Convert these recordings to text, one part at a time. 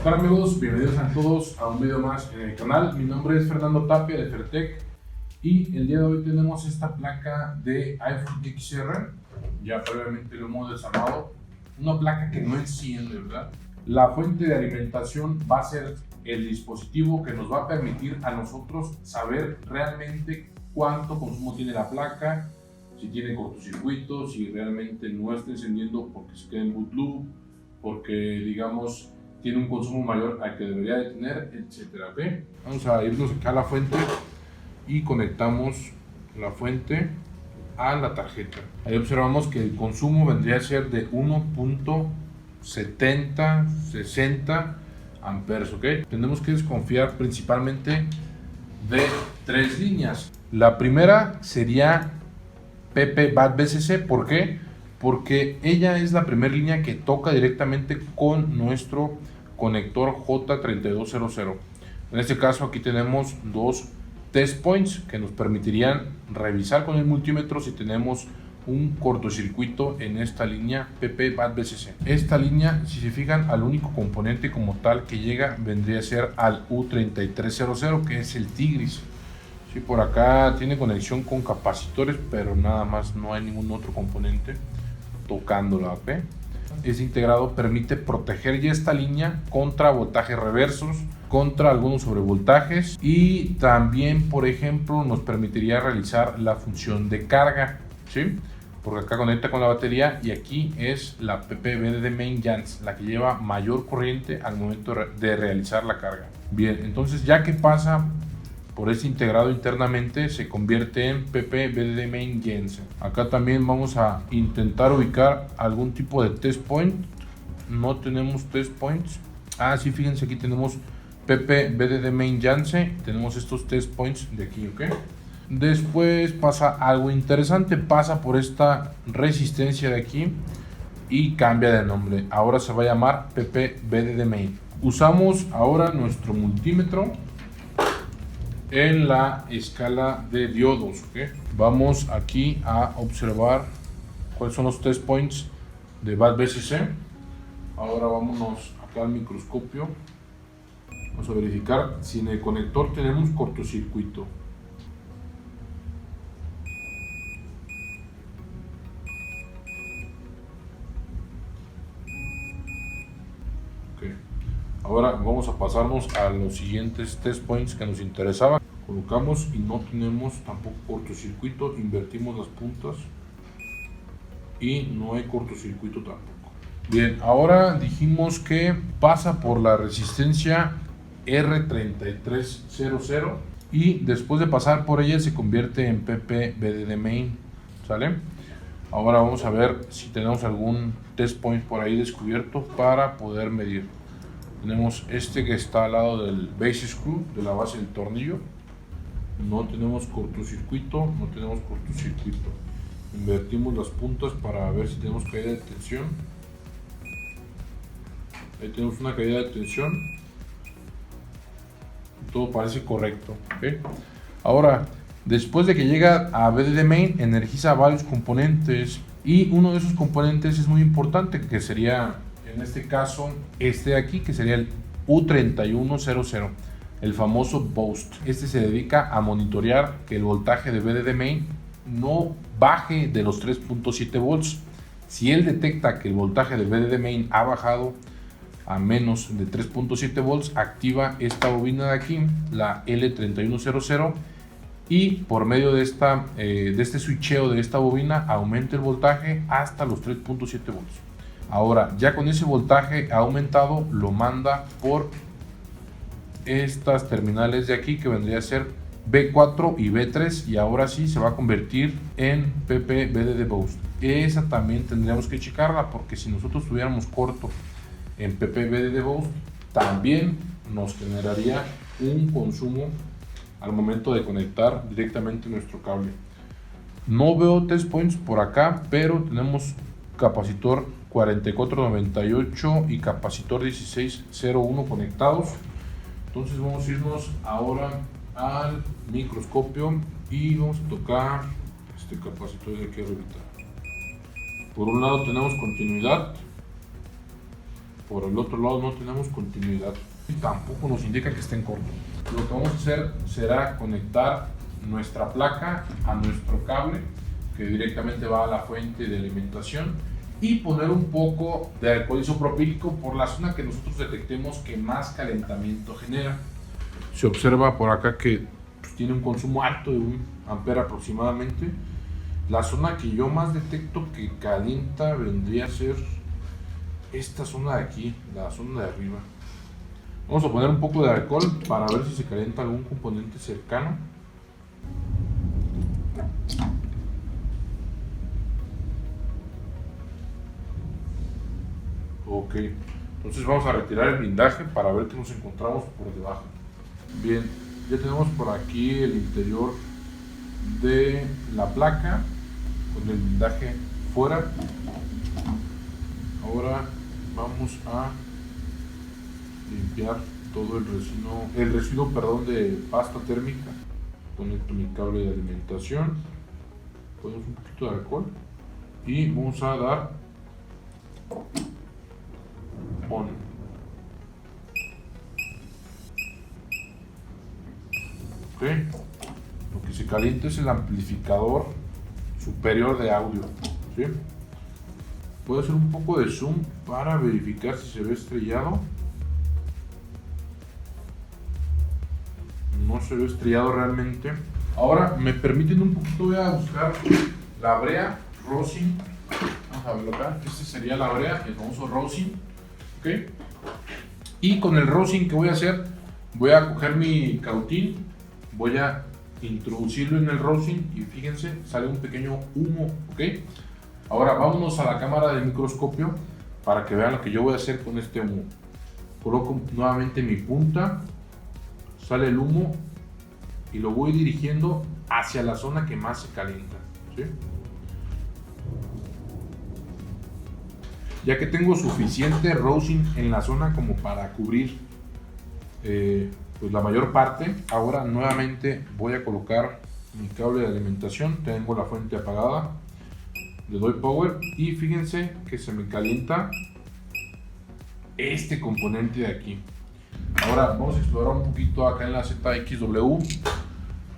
Hola amigos, bienvenidos a todos a un video más en el canal. Mi nombre es Fernando Tapia de Fertec y el día de hoy tenemos esta placa de iPhone XR. Ya previamente lo hemos desarmado. Una placa que no enciende, ¿verdad? La fuente de alimentación va a ser el dispositivo que nos va a permitir a nosotros saber realmente cuánto consumo tiene la placa, si tiene cortocircuito, si realmente no está encendiendo porque se queda en boot loop, porque digamos tiene un consumo mayor al que debería de tener, etcétera. ¿Okay? Vamos a irnos acá a la fuente y conectamos la fuente a la tarjeta. Ahí observamos que el consumo vendría a ser de 1.7060 amperes. ¿Okay? Tenemos que desconfiar principalmente de tres líneas. La primera sería PP BAT-BCC. ¿Por qué? Porque ella es la primera línea que toca directamente con nuestro conector J3200. En este caso aquí tenemos dos test points que nos permitirían revisar con el multímetro si tenemos un cortocircuito en esta línea PP BAT-BCC. Esta línea, si se fijan, al único componente como tal que llega vendría a ser al U3300, que es el Tigris. Sí, por acá tiene conexión con capacitores, pero nada más, no hay ningún otro componente tocándola. ¿Okay? Ese integrado permite proteger ya esta línea contra voltajes reversos, contra algunos sobrevoltajes, y también, por ejemplo, nos permitiría realizar la función de carga, ¿sí? Porque acá conecta con la batería y aquí es la PP-BDD Main Jans la que lleva mayor corriente al momento de realizar la carga. Bien, entonces ya que pasa por este integrado internamente, se convierte en PP-BDD Main Jensen. Acá también vamos a intentar ubicar algún tipo de test point. No tenemos test points. Sí, fíjense, aquí tenemos PP-BDD Main Jensen. Tenemos estos test points de aquí, ¿ok? Después pasa algo interesante. Pasa por esta resistencia de aquí y cambia de nombre. Ahora se va a llamar PP-BDD Main. Usamos ahora nuestro multímetro en la escala de diodos. ¿Okay? Vamos aquí a observar cuáles son los test points de BAT-BCC. Ahora vámonos acá al microscopio. Vamos a verificar si en el conector tenemos cortocircuito. Okay. Ahora vamos a pasarnos a los siguientes test points que nos interesaban. Colocamos y no tenemos tampoco cortocircuito, invertimos las puntas y no hay cortocircuito tampoco. Bien, ahora dijimos que pasa por la resistencia R3300 y después de pasar por ella se convierte en PP-BDD Main. ¿Sale? Ahora vamos a ver si tenemos algún test point por ahí descubierto para poder medir. Tenemos este que está al lado del base screw, de la base del tornillo. No tenemos cortocircuito, no tenemos cortocircuito. Invertimos las puntas para ver si tenemos caída de tensión. Ahí tenemos una caída de tensión. Todo parece correcto. ¿Okay? Ahora, después de que llega a BDD Main, energiza varios componentes y uno de esos componentes es muy importante, que sería, en este caso, este de aquí, que sería el U3100. El famoso Boost. Este se dedica a monitorear que el voltaje de BDD Main no baje de los 3.7 volts. Si él detecta que el voltaje de BDD Main ha bajado a menos de 3.7 volts, activa esta bobina de aquí, la L3100, y por medio de este switcheo de esta bobina aumenta el voltaje hasta los 3.7 volts. Ahora, ya con ese voltaje aumentado, lo manda por estas terminales de aquí, que vendría a ser B4 y B3, y ahora sí se va a convertir en PP-BDD Boost. Esa también tendríamos que checarla, porque si nosotros tuviéramos corto en PP-BDD Boost, también nos generaría un consumo al momento de conectar directamente nuestro cable. No veo test points por acá, pero tenemos capacitor 4498 y capacitor 1601 conectados. Entonces vamos a irnos ahora al microscopio y vamos a tocar este capacitor de aquí arriba. Por un lado tenemos continuidad por el otro lado no tenemos continuidad y tampoco nos indica que estén cortos. Lo que vamos a hacer será conectar nuestra placa a nuestro cable que directamente va a la fuente de alimentación y poner un poco de alcohol isopropílico por la zona que nosotros detectemos que más calentamiento genera. Se observa por acá que tiene un consumo alto de 1 ampere aproximadamente. La zona que yo más detecto que calienta vendría a ser esta zona de aquí, la zona de arriba. Vamos a poner un poco de alcohol para ver si se calienta algún componente cercano. Ok, entonces vamos a retirar el blindaje para ver que nos encontramos por debajo. Bien, ya tenemos por aquí el interior de la placa con el blindaje fuera. Ahora vamos a limpiar todo el residuo de pasta térmica. Conecto mi cable de alimentación, ponemos un poquito de alcohol y vamos a dar on. Ok, lo que se calienta es el amplificador superior de audio, ¿sí? Voy a hacer un poco de zoom para verificar si se ve estrellado. No se ve estrellado realmente. Ahora me permiten un poquito, voy a buscar la brea rosin. Vamos a verlo acá. Este sería la brea, el famoso rosin. ¿Okay? Y con el rosin, ¿qué voy a hacer? Voy a coger mi cautín, voy a introducirlo en el rosin y fíjense, sale un pequeño humo. ¿Ok? Ahora vámonos a la cámara del microscopio para que vean lo que yo voy a hacer con este humo. Coloco nuevamente mi punta, sale el humo y lo voy dirigiendo hacia la zona que más se calienta, ¿sí? Ya que tengo suficiente rosin en la zona como para cubrir pues la mayor parte, ahora nuevamente voy a colocar mi cable de alimentación. Tengo la fuente apagada, le doy power y fíjense que se me calienta este componente de aquí. Ahora vamos a explorar un poquito acá en la ZXW.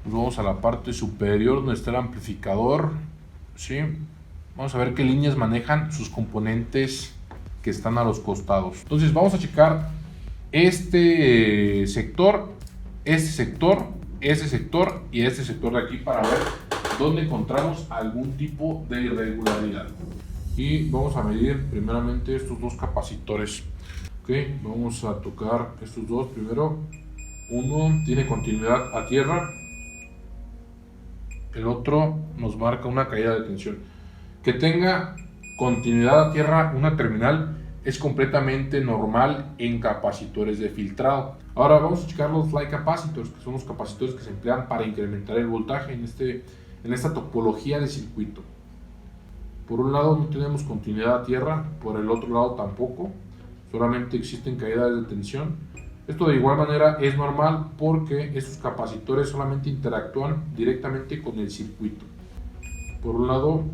Nos vamos a la parte superior donde está el amplificador, ¿sí? Vamos a ver qué líneas manejan sus componentes que están a los costados. Entonces vamos a checar este sector, este sector, este sector y este sector de aquí para ver dónde encontramos algún tipo de irregularidad. Y vamos a medir primeramente estos dos capacitores. Ok, vamos a tocar estos dos primero. Uno tiene continuidad a tierra, el otro nos marca una caída de tensión. Que tenga continuidad a tierra una terminal es completamente normal en capacitores de filtrado. Ahora vamos a checar los fly capacitors, que son los capacitores que se emplean para incrementar el voltaje en esta topología de circuito. Por un lado no tenemos continuidad a tierra, por el otro lado tampoco, solamente existen caídas de tensión. Esto de igual manera es normal porque estos capacitores solamente interactúan directamente con el circuito. Por un lado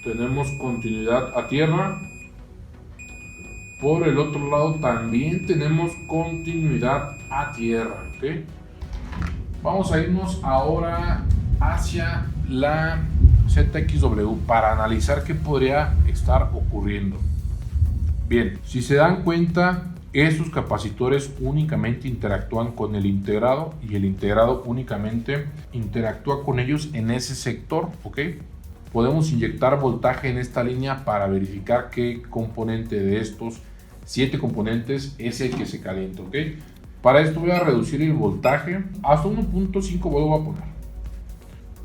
tenemos continuidad a tierra, por el otro lado también tenemos continuidad a tierra. ¿Okay? Vamos a irnos ahora hacia la ZXW para analizar qué podría estar ocurriendo. Bien, si se dan cuenta, estos capacitores únicamente interactúan con el integrado y el integrado únicamente interactúa con ellos en ese sector. ¿Ok? Podemos inyectar voltaje en esta línea para verificar qué componente de estos 7 componentes es el que se calienta. ¿Ok? Para esto voy a reducir el voltaje hasta 1.5 vuelvo a poner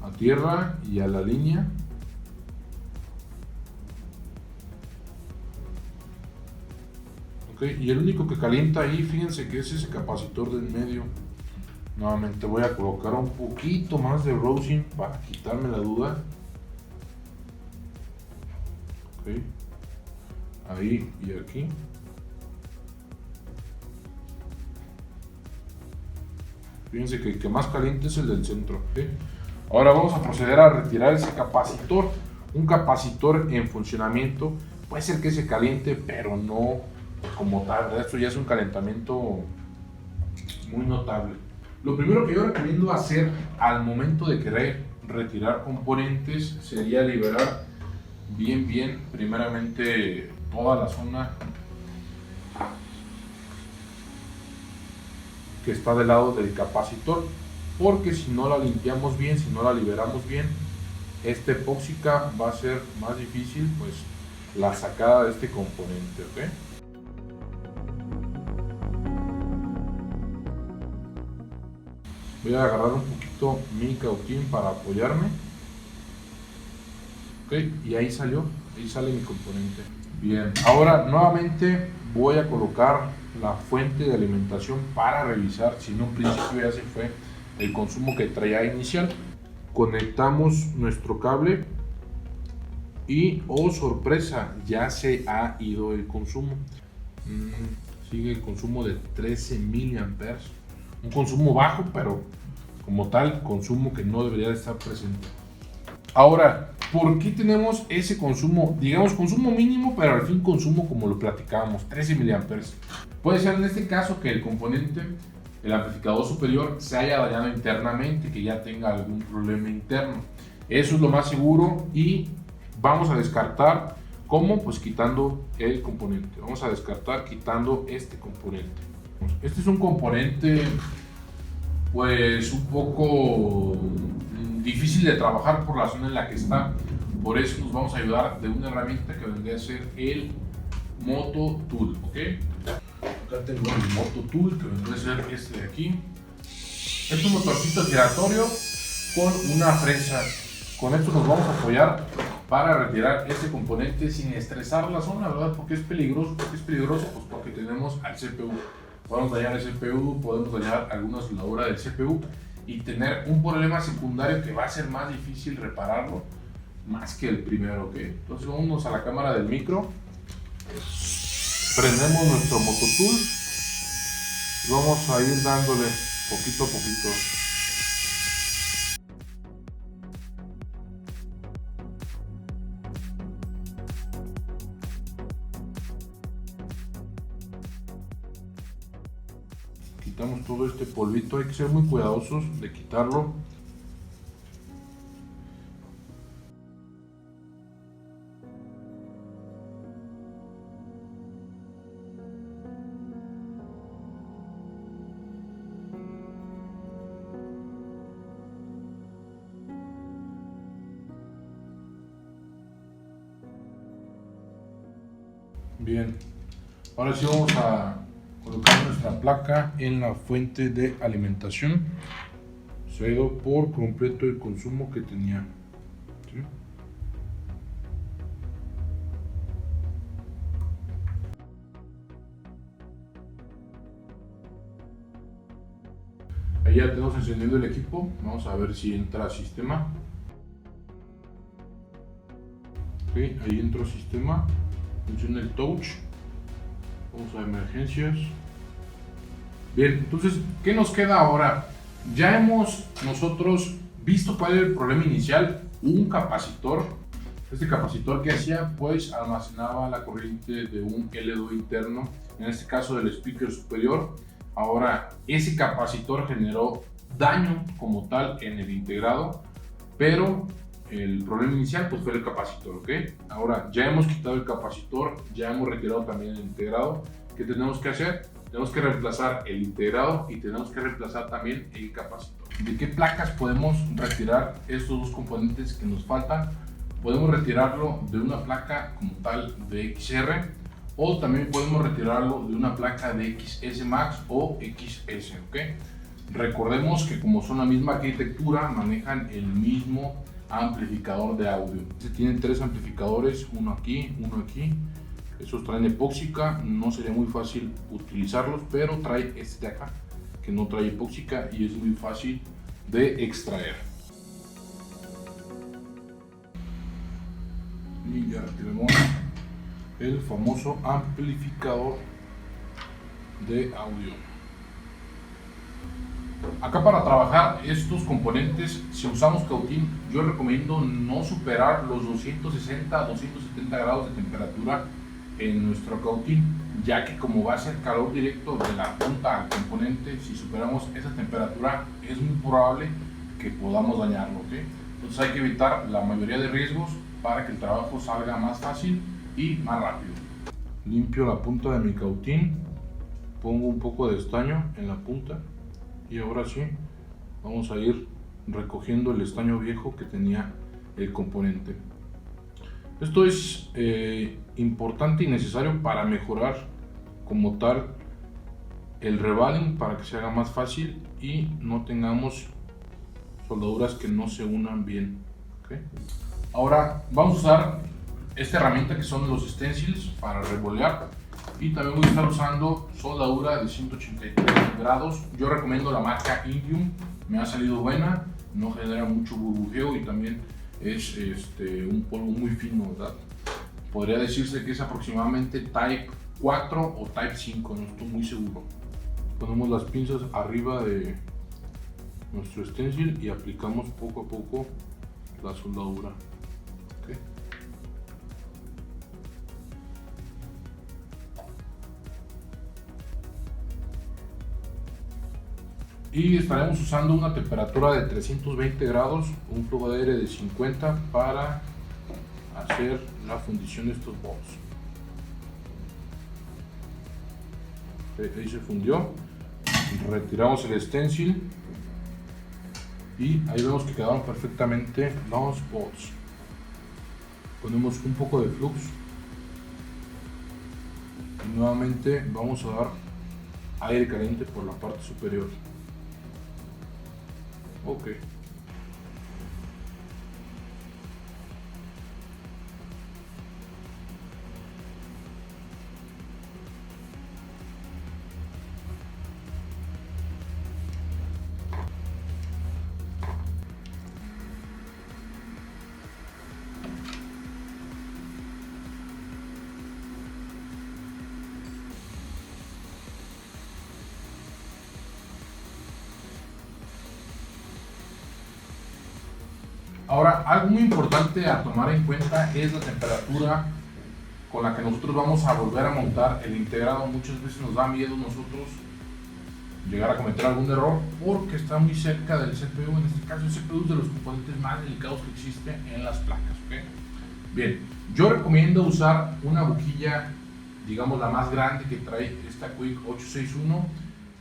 a tierra y a la línea. Okay, y el único que calienta ahí, fíjense que es ese capacitor del medio. Nuevamente voy a colocar un poquito más de rosin para quitarme la duda. Okay. Ahí y aquí. Fíjense que el que más caliente es el del centro. ¿Okay? Ahora vamos a proceder a retirar ese capacitor. Un capacitor en funcionamiento puede ser que se caliente, pero no como tal. Esto ya es un calentamiento muy notable. Lo primero que yo recomiendo hacer al momento de querer retirar componentes sería liberar bien primeramente toda la zona que está del lado del capacitor, porque si no la limpiamos bien, si no la liberamos bien, esta epóxica va a ser más difícil pues la sacada de este componente, ¿ok? Voy a agarrar un poquito mi cautín para apoyarme. Ok, y ahí sale mi componente. Bien, ahora nuevamente voy a colocar la fuente de alimentación para revisar si en un principio ya se fue el consumo que traía inicial. Conectamos nuestro cable y, oh sorpresa, ya se ha ido el consumo. Sigue el consumo de 13 miliamperes. Un consumo bajo, pero como tal, consumo que no debería de estar presente. Ahora, ¿por qué tenemos ese consumo? Digamos consumo mínimo, pero al fin consumo como lo platicábamos, 13 miliamperes. Puede ser en este caso que el componente, el amplificador superior, se haya dañado internamente, que ya tenga algún problema interno. Eso es lo más seguro y vamos a descartar. ¿Cómo? Pues quitando el componente. Vamos a descartar quitando este componente. Este es un componente pues un poco difícil de trabajar por la zona en la que está. Por eso nos vamos a ayudar de una herramienta que vendría a ser el Moto Tool, ¿ok? Acá tengo el Moto Tool que vendría a ser este de aquí. Es un motorcito giratorio con una fresa. Con esto nos vamos a apoyar para retirar este componente sin estresar la zona, ¿verdad? Porque es peligroso. ¿Por qué es peligroso? Pues porque tenemos al CPU. Podemos dañar el CPU, podemos dañar alguna soldadura del CPU y tener un problema secundario que va a ser más difícil repararlo más que el primero, ¿ok? Entonces vámonos a la cámara del micro, prendemos nuestro Moto Tool y vamos a ir dándole poquito a poquito. Quitamos todo este polvito, hay que ser muy cuidadosos de quitarlo. Bien, ahora sí vamos a colocar nuestra placa en la fuente de alimentación. Se ha ido por completo el consumo que tenía. ¿Sí? Ahí ya tenemos encendido el equipo. Vamos a ver si entra sistema. Ok, ahí entró sistema. Funciona el touch. Vamos a emergencias. Bien, entonces, ¿qué nos queda ahora? Ya hemos nosotros visto cuál era el problema inicial. Un capacitor. Este capacitor que hacía, pues almacenaba la corriente de un LDO interno, en este caso del speaker superior. Ahora, ese capacitor generó daño como tal en el integrado, pero el problema inicial pues fue el capacitor, ¿ok? Ahora, ya hemos quitado el capacitor, ya hemos retirado también el integrado. ¿Qué tenemos que hacer? Tenemos que reemplazar el integrado y tenemos que reemplazar también el capacitor. ¿De qué placas podemos retirar estos dos componentes que nos faltan? Podemos retirarlo de una placa como tal de XR, o también podemos retirarlo de una placa de XS Max o XS, ¿ok? Recordemos que como son la misma arquitectura, manejan el mismo amplificador de audio. Tienen tres amplificadores, uno aquí, uno aquí. Esos traen epóxica, no sería muy fácil utilizarlos, pero trae este de acá, que no trae epóxica y es muy fácil de extraer. Y ya tenemos el famoso amplificador de audio. Acá para trabajar estos componentes, si usamos cautín, yo recomiendo no superar los 260 a 270 grados de temperatura en nuestro cautín, ya que como va a ser calor directo de la punta al componente, si superamos esa temperatura es muy probable que podamos dañarlo, ¿ok? Entonces hay que evitar la mayoría de riesgos para que el trabajo salga más fácil y más rápido. Limpio la punta de mi cautín, pongo un poco de estaño en la punta y ahora sí vamos a ir recogiendo el estaño viejo que tenía el componente. Esto es importante y necesario para mejorar como tal el rebaling, para que se haga más fácil y no tengamos soldaduras que no se unan bien, ¿okay? Ahora vamos a usar esta herramienta que son los stencils para revolear, y también voy a estar usando soldadura de 183 grados. Yo recomiendo la marca Indium, me ha salido buena, no genera mucho burbujeo y también es un polvo muy fino, ¿verdad? Podría decirse que es aproximadamente Type 4 o Type 5, no estoy muy seguro. Ponemos las pinzas arriba de nuestro stencil y aplicamos poco a poco la soldadura. ¿Okay? Y estaremos usando una temperatura de 320 grados, un flujo de aire de 50 para hacer la fundición de estos bolts. Ahí se fundió, retiramos el stencil y ahí vemos que quedaron perfectamente los bolts. Ponemos un poco de flux y nuevamente vamos a dar aire caliente por la parte superior. Ok. Ahora, algo muy importante a tomar en cuenta es la temperatura con la que nosotros vamos a volver a montar el integrado. Muchas veces nos da miedo nosotros llegar a cometer algún error porque está muy cerca del CPU. En este caso el CPU es de los componentes más delicados que existen en las placas, ¿okay? Bien, yo recomiendo usar una boquilla, digamos la más grande que trae esta Quick 861,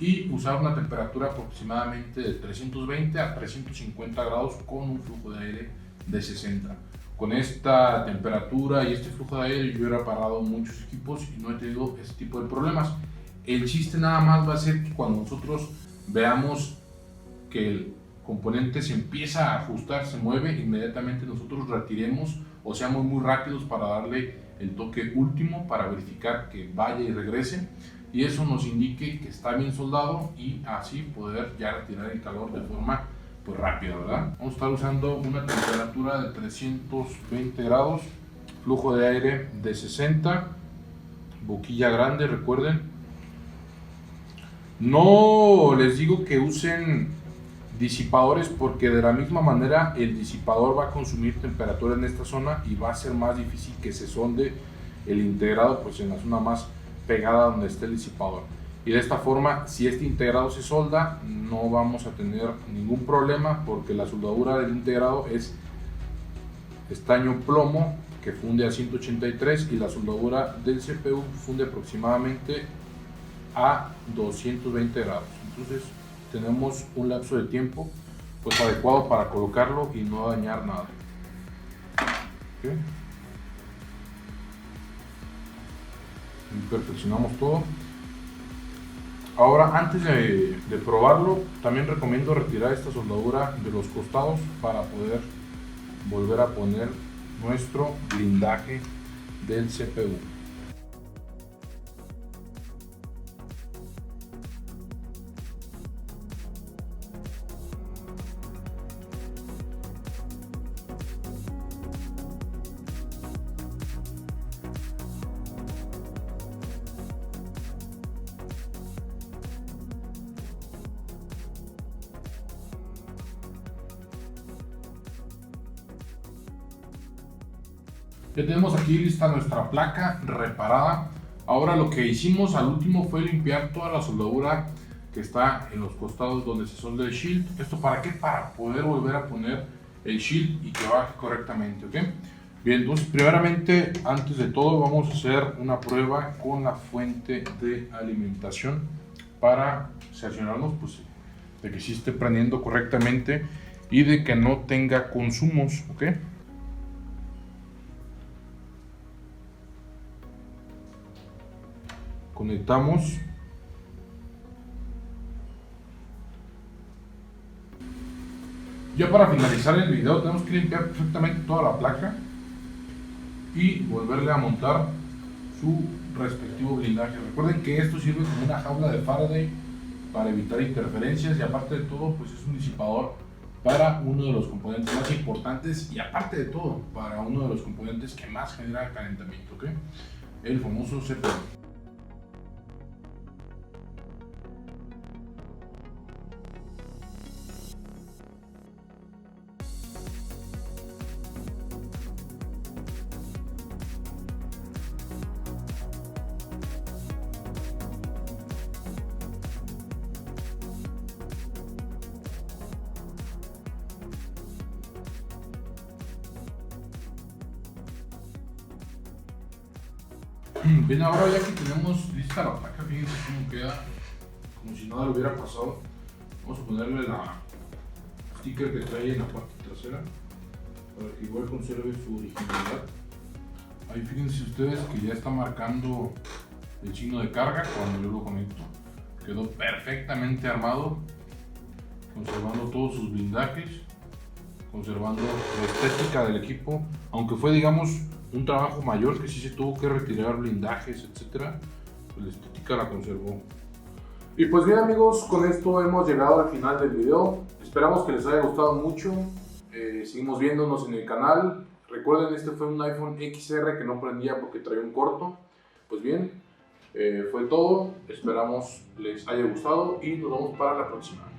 y usar una temperatura aproximadamente de 320 a 350 grados con un flujo de aire de 60. Con esta temperatura y este flujo de aire yo he reparado muchos equipos y no he tenido ese tipo de problemas. El chiste nada más va a ser que cuando nosotros veamos que el componente se empieza a ajustar, se mueve, inmediatamente nosotros retiremos o seamos muy rápidos para darle el toque último para verificar que vaya y regrese, y eso nos indique que está bien soldado y así poder ya retirar el calor de forma pues rápida, ¿verdad? Vamos a estar usando una temperatura de 320 grados, flujo de aire de 60, boquilla grande, recuerden. No les digo que usen disipadores porque de la misma manera el disipador va a consumir temperatura en esta zona y va a ser más difícil que se sonde el integrado pues en la zona más pegada donde esté el disipador. Y de esta forma, si este integrado se solda, no vamos a tener ningún problema porque la soldadura del integrado es estaño plomo que funde a 183 y la soldadura del CPU funde aproximadamente a 220 grados. Entonces tenemos un lapso de tiempo pues adecuado para colocarlo y no dañar nada. ¿Okay? Y perfeccionamos todo. Ahora, antes de probarlo, también recomiendo retirar esta soldadura de los costados para poder volver a poner nuestro blindaje del CPU. Ya tenemos aquí lista nuestra placa reparada. Ahora lo que hicimos al último fue limpiar toda la soldadura que está en los costados donde se solda el shield. ¿Esto para qué? Para poder volver a poner el shield y que baje correctamente, ¿ok? Bien, entonces primeramente, antes de todo, vamos a hacer una prueba con la fuente de alimentación para cerciorarnos pues, de que sí esté prendiendo correctamente y de que no tenga consumos, ¿ok? Conectamos. Ya para finalizar el video tenemos que limpiar perfectamente toda la placa y volverle a montar su respectivo blindaje. Recuerden que esto sirve como una jaula de Faraday para evitar interferencias y aparte de todo pues es un disipador para uno de los componentes más importantes y aparte de todo para uno de los componentes que más genera calentamiento, ¿ok? El famoso CPU. Bien, ahora ya que tenemos lista la placa, fíjense cómo queda, como si nada le hubiera pasado. Vamos a ponerle la sticker que trae en la parte trasera para que igual conserve su originalidad. Ahí fíjense ustedes que ya está marcando el signo de carga cuando yo lo conecto. Quedó perfectamente armado, conservando todos sus blindajes, conservando la estética del equipo, aunque fue digamos un trabajo mayor que sí se tuvo que retirar blindajes, etcétera, pues la estética la conservó. Y pues bien amigos, con esto hemos llegado al final del video. Esperamos que les haya gustado mucho. Seguimos viéndonos en el canal. Recuerden, este fue un iPhone XR que no prendía porque traía un corto. Pues bien, fue todo. Esperamos les haya gustado y nos vemos para la próxima.